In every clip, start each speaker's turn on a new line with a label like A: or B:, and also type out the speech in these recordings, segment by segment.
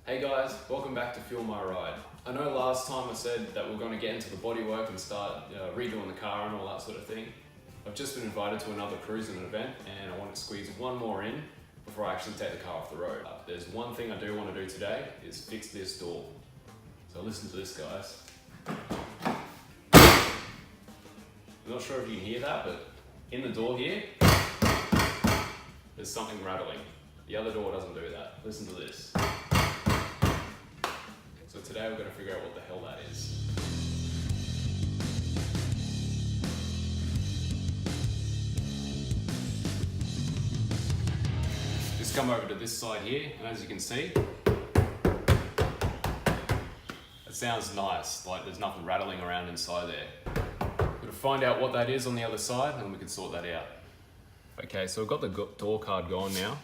A: Hey guys, welcome back to Fuel My Ride. I know last time I said that we're going to get into the bodywork and start redoing the car and all that sort of thing. I've just been invited to another cruising event and I want to squeeze one more in before I actually take the car off the road. There's one thing I do want to do today is fix this door. So listen to this, guys. I'm not sure if you can hear that, but in the door here, there's something rattling. The other door doesn't do that. Listen to this. So today we're going to figure out what the hell that is. Just come over to this side here, and as you can see, it sounds nice, like there's nothing rattling around inside there. We're going to find out what that is on the other side, and we can sort that out. Okay, so we've got the door card gone now.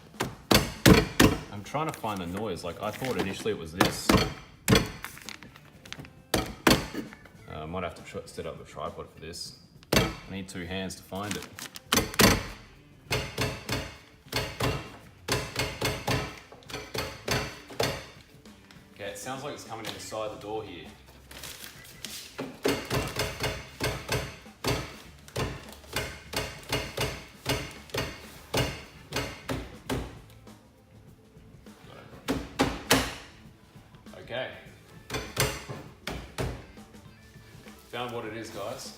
A: I'm trying to find the noise, like I thought initially it was this. I might have to set up the tripod for this. I need two hands to find it. Okay, it sounds like it's coming inside the door here. Okay. Found what it is, guys.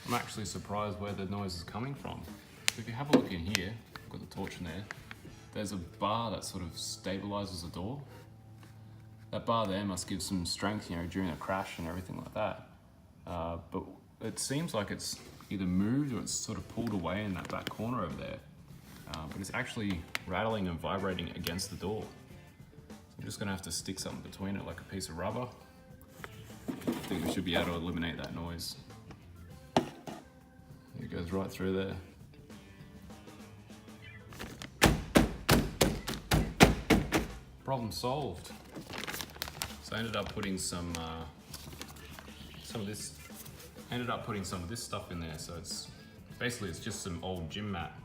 A: I'm actually surprised where the noise is coming from. So if you have a look in here, I've got the torch in there, there's a bar that sort of stabilizes the door. That bar there must give some strength, during a crash and everything like that. But it seems like it's either moved or it's sort of pulled away in that back corner over there. But it's actually rattling and vibrating against the door. I'm just gonna have to stick something between it, like a piece of rubber. I think we should be able to eliminate that noise. It goes right through there. Problem solved. So I ended up putting some of this stuff in there. So it's just some old gym mat.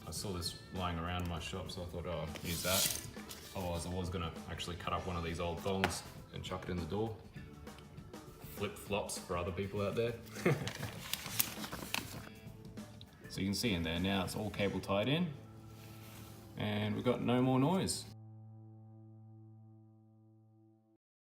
A: I saw this lying around my shop, so I thought, oh, I'll use that. Otherwise, I was gonna actually cut up one of these old thongs and chuck it in the door. Flip-flops for other people out there. So you can see in there now, it's all cable tied in, and we've got no more noise.